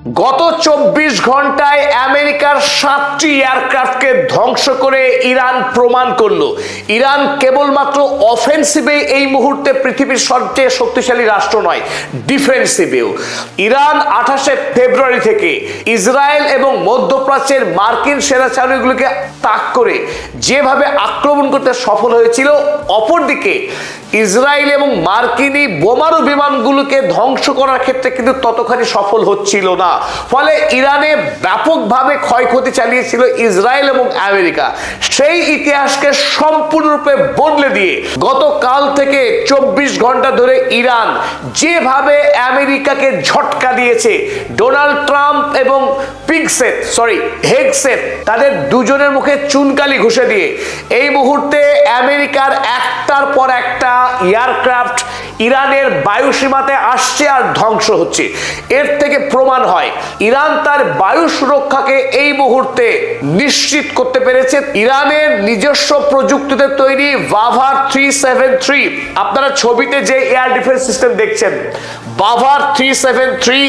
গত 24 ঘন্টায় আমেরিকার 7টি এয়ারক্রাফটকে ধ্বংস করে ইরান প্রমাণ করলো ইরান কেবলমাত্র অফেন্সিভে এই মুহূর্তে পৃথিবীর সবচেয়ে শক্তিশালী রাষ্ট্র নয়, ডিফেন্সিভেও। ইরান 28 ফেব্রুয়ারি থেকে ইসরায়েল এবং মধ্যপ্রাচ্যের মার্কিন সেনা চালনাগুলোকে তাক করে যেভাবে আক্রমণ করতে সফল হয়েছিল, অপরদিকে ইসরায়েল এবং মার্কিনী বোমারু বিমানগুলোকে ধ্বংস করার ক্ষেত্রে কিন্তু ততখানি সফল হচ্ছিল না। ফলে ইরানে ব্যাপকভাবে ক্ষয়ক্ষতি চালিয়েছিল ইসরায়েল এবং আমেরিকা। সেই ইতিহাসকে সম্পূর্ণরূপে বদলে দিয়ে গতকাল থেকে 24 ঘন্টা ধরে ইরান যেভাবে আমেরিকাকে ঝটকা দিয়েছে, ডোনাল্ড ট্রাম্প এবং হেগসেট তাদের দুজনের মুখে চুনকালি ঘুষে দিয়ে এই মুহূর্তে আমেরিকার একটার পর একটা এয়ারক্রাফট ইরানের বায়ুসীমাতে আসছে আর ধ্বংস হচ্ছে। এর থেকে প্রমাণ হয় ইরান তার বায়ু সুরক্ষাকে এই মুহূর্তে নিশ্চিত করতে পেরেছে। ইরানের নিজস্ব প্রযুক্তিতে তৈরি বাভার 373, আপনারা ছবিতে যে এয়ার ডিফেন্স সিস্টেম দেখছেন, বাভার 373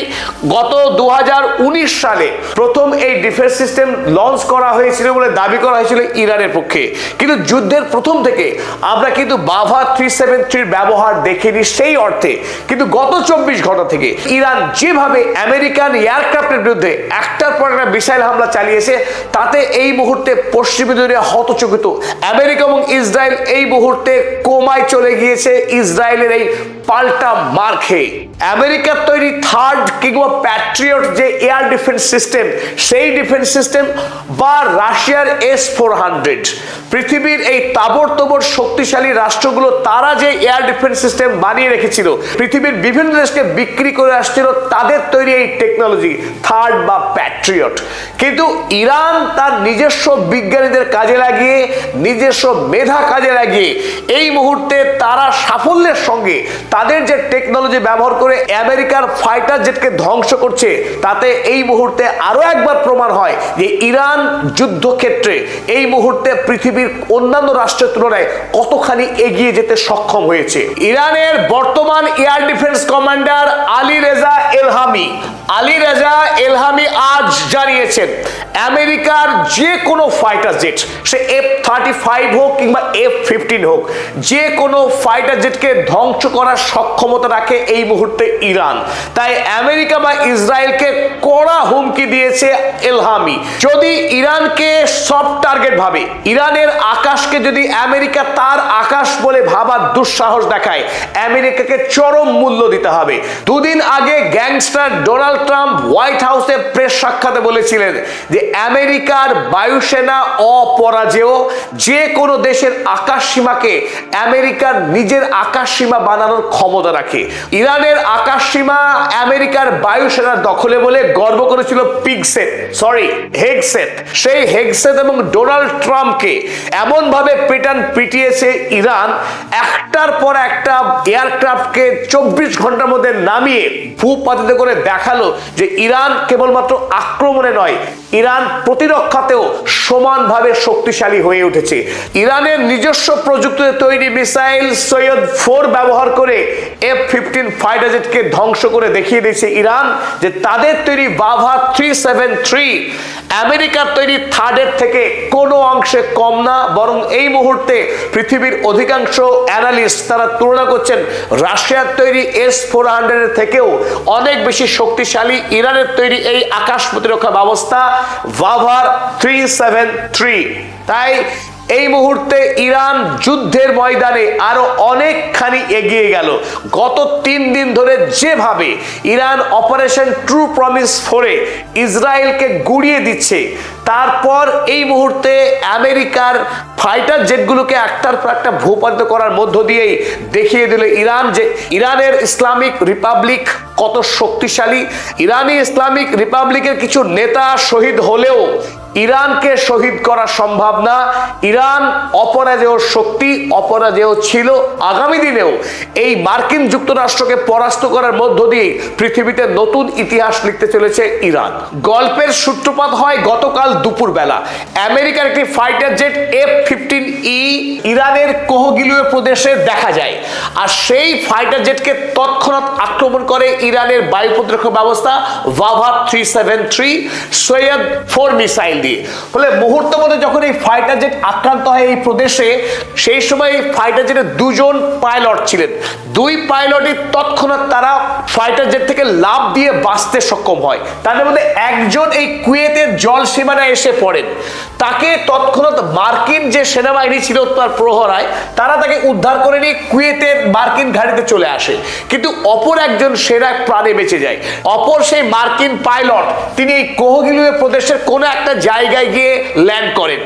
গত 2019 সালে প্রথম এই ডিফেন্স সিস্টেম লঞ্চ করা হয়েছিল বলে দাবি করা হয়েছিল ইরানের পক্ষে। কিন্তু যুদ্ধের প্রথম থেকে আমরা কিন্তু বাভার 373 ব্যবহার দেখিনি সেই অর্থে। কিন্তু গত 24 ঘন্টা থেকে ইরান যেভাবে আমেরিকান এয়ারক্রাফটের বিরুদ্ধে একটার পর একটা মিসাইল হামলা চালিয়েছে, তাতে এই মুহূর্তে পশ্চিমী দুনিয়া হতচকিত। আমেরিকা এবং ইসরায়েল এই মুহূর্তে কোমায় চলে গিয়েছে ইসরায়েলের এই পাল্টা মার খেয়ে। আমেরিকার তৈরি থার্ড কিংবা প্যাট্রিয়ট যে এয়ার ডিফেন্স সিস্টেম, সেই ডিফেন্স সিস্টেম বা রাশিয়ার S-400, পৃথিবীর এই তাবড়তোবড় শক্তিশালী রাষ্ট্রগুলো তারা যে এয়ার ডিফেন্স সিস্টেম বানিয়ে রেখেছিল, পৃথিবীর বিভিন্ন দেশকে বিক্রি করে আসছিল তাদের তৈরি এই টেকনোলজি থার্ড বা প্যাট্রিয়ট। কিন্তু ইরান তার নিজস্ব বিজ্ঞানীদের কাজে লাগিয়ে, নিজস্ব মেধা কাজে লাগিয়ে এই মুহূর্তে তারা সাফল্যের সঙ্গে তাদের যে টেকনোলজি ব্যবহার করে আমেরিকার ফাইটার জেটকে ধ্বংস করছে, তাতে এই মুহূর্তে আরো একবার প্রমাণ হয় যে ইরান যুদ্ধক্ষেত্রে এই মুহূর্তে পৃথিবীর অন্যান্য রাষ্ট্রের তুলনায় কতখানি এগিয়ে যেতে সক্ষম হয়েছে। ইরানের বর্তমান air defence commander Ali Reza Elhami আজ জানিয়েছেন আমেরিকার যে কোনো ফাইটার জেট, সে F-35 হোক কিংবা F-15 হোক, যে কোনো ফাইটার জেটকে ধ্বংস করার সক্ষমতা রাখে এই মুহূর্তে ইরান। তাই আমেরিকা বা ইসরায়েলকে কড়া হুমকি দিয়েছে এলহামি। যদি ইরানকে সফট টার্গেট ভাবে, ইরানের আকাশকে যদি আমেরিকা তার আকাশ বলে ভাবার দুঃসাহস দেখায়, আমেরিকাকে চরম মূল্য দিতে হবে। দুদিন আগে গ্যাংস্টার ডোনাল্ড ট্রাম্প হোয়াইট হাউসে প্রেস সাক্ষাতে বলেছিলেন যে আমেরিকার বায়ুসেনা অপরাজেয়, যে কোনো দেশের আকাশ সীমাকে আমেরিকার নিজের আকাশ সীমা বানানোর ক্ষমতা রাখে। ইরানের আকাশ সীমা আমেরিকার বায়ুসেনার দখলে বলে গর্ব করেছিল হেগসেট। সেই হেগসেট এবং ডোনাল্ড ট্রাম্পকে এমন ভাবে পিটিয়েছে ইরান, একটার পর একটা এয়ারক্রাফটকে 24 ঘন্টার মধ্যে নামিয়ে ভূপাতিত করে দেখালো যে ইরান কেবলমাত্র আক্রমণে নয়, ইরান প্রতিরক্ষাতেও সমানভাবে শক্তিশালী হয়ে উঠেছে। ইরানের নিজস্ব প্রযুক্তিতে তৈরি মিসাইল সৈয়দ 4 ব্যবহার করে F-15 ফাইটার জেটকে ধ্বংস করে দেখিয়ে দিয়েছে ইরান যে তাদের তৈরি বাভা 373 আমেরিকার তৈরি থার্ডের থেকে কোনো অংশে কম না, বরং এই মুহূর্তে পৃথিবীর অধিকাংশ অ্যানালিস্ট তারা তুলনা করছেন রাশিয়ার তৈরি S-400 এর থেকেও অনেক বেশি শক্তিশালী ইরানের তৈরি এই আকাশ প্রতিরক্ষা ব্যবস্থা বাভার 373। তাই এই মুহূর্তে ইরান যুদ্ধের ময়দানে আরো অনেকখানি এগিয়ে গেল। গত 3 দিন ধরে যেভাবে ইরান অপারেশন ট্রু প্রমিস 4 ইসরায়েলকে গুড়িয়ে দিচ্ছে, তারপর এই মুহূর্তে আমেরিকার ফাইটার জেটগুলোকে একটার পর একটা ভূপাতিত করার মধ্য দিয়েই দেখিয়ে দিল ইরান যে ইরানের ইসলামিক রিপাবলিক কত শক্তিশালী। ইরানি ইসলামিক রিপাবলিকের কিছু নেতা শহীদ হলেও ইরানকে শহীদ করা সম্ভব না। ইরান অপরাজেয় শক্তি, অপরাজেয় ছিল, আগামী দিনেও এই মার্কিন যুক্তরাষ্ট্রকে পরাস্ত করার মধ্য দিয়ে পৃথিবীতে নতুন ইতিহাস লিখতে চলেছে ইরান। গল্পের সূত্রপাত হয় গতকাল দুপুর বেলা। আমেরিকার একটি ফাইটার জেট F-15E ইরানের কোহগিলুয়ে প্রদেশে দেখা যায়, আর সেই ফাইটার জেটকে তৎক্ষণাৎ আক্রমণ করে ইরানের বায়ু প্রতিরক্ষা ব্যবস্থা ভাভা 373 সৈয়দ 4 মিসাইল দিয়ে। ফলে মুহূর্ত মধ্যে যখন এই ফাইটার জেট আক্রান্ত হয় এই প্রদেশে, সেই সময় এই ফাইটার জেটে দুজন পাইলট ছিলেন। দুই পাইলটই তৎক্ষণাৎ তারা ফাইটার জেট থেকে লাফ দিয়ে বাঁচতে সক্ষম হয়। তাদের মধ্যে একজন এই কুয়েতের জল সীমানায় এসে পড়েন। তাকে তৎক্ষণাৎ মার্কিন যে সেনাবাহিনী ছিল তার প্রহরায়, তারা তাকে উদ্ধার করে নিয়ে কুয়েতের মার্কিন ঘাঁটিতে চলে আসে। কিন্তু অপর একজন সেনা প্রাণে বেঁচে যায়। অপর সেই মার্কিন পাইলট তিনি এই কোহগিলুয়ে প্রদেশের কোনো একটা জায়গায় গিয়ে ল্যান্ড করেন।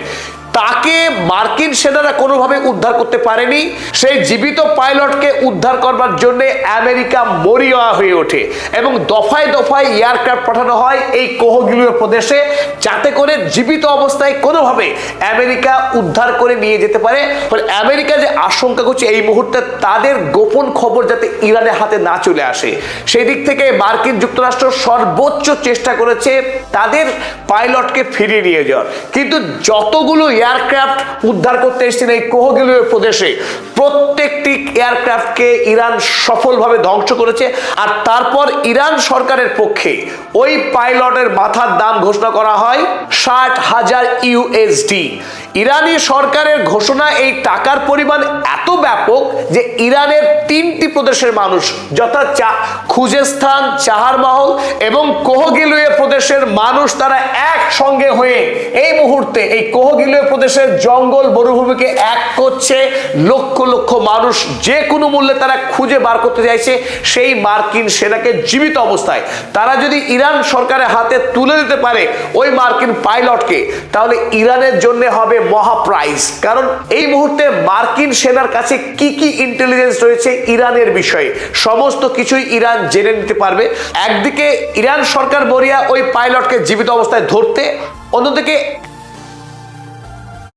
তাকে মার্কিন সেনারা কোনোভাবে উদ্ধার করতে পারেনি। সেই জীবিত পাইলটকে উদ্ধার করবার জন্য আমেরিকা মরিয়া হয়ে ওঠে এবং দফায় দফায় এয়ারক্রাফট পাঠানো হয় এই কোহগিলুয়ে প্রদেশে, যাতে করে জীবিত অবস্থায় কোনোভাবে আমেরিকা উদ্ধার করে নিয়ে যেতে পারে। ফলে আমেরিকা যে আশঙ্কা করছে এই মুহূর্তে তাদের গোপন খবর যাতে ইরানের হাতে না চলে আসে, সেই দিক থেকে মার্কিন যুক্তরাষ্ট্র সর্বোচ্চ চেষ্টা করেছে তাদের পাইলটকে ফিরিয়ে নিয়ে যাওয়ার। কিন্তু যতগুলো এয়ারক্রাফট উদ্ধার করতে এসেছেন এই কোহগিলুয়ে প্রদেশে, প্রত্যেকটি এয়ারক্রাফটকে ইরান সফলভাবে ধ্বংস করেছে। আর তারপর ইরান সরকারের পক্ষে ওই পাইলটের মাথার দাম ঘোষণা করা হয় 60,000 USD। ইরানি সরকারের ঘোষণা এই টাকার পরিমাণ এত ব্যাপক যে ইরানের 3টি প্রদেশের মানুষ, যথা খুজেস্তান, চাহারমহল এবং কোহগিলুয়ে প্রদেশের মানুষ, তারা একসঙ্গে হয়ে এই মুহূর্তে এই কোহগিলুয়ে প্রদেশের জঙ্গল মরুভূমিকে এক করছে। লক্ষ লক্ষ মানুষ যে কোনো মূল্যে তারা খুঁজে বার করতে চাইছে সেই মার্কিন সেনাকে জীবিত অবস্থায়। তারা যদি ইরান সরকারের হাতে তুলে দিতে পারে ওই মার্কিন পাইলটকে, তাহলে ইরানের জন্য হবে মহা প্রাইজ। কারণ এই মুহূর্তে মার্কিন সেনার কাছে কি কি ইন্টেলিজেন্স রয়েছে ইরানের বিষয়ে, সমস্ত কিছুই ইরান জেনে নিতে পারবে। একদিকে ইরান সরকার মরিয়া ওই পাইলটকে জীবিত অবস্থায় ধরতে, অন্যদিকে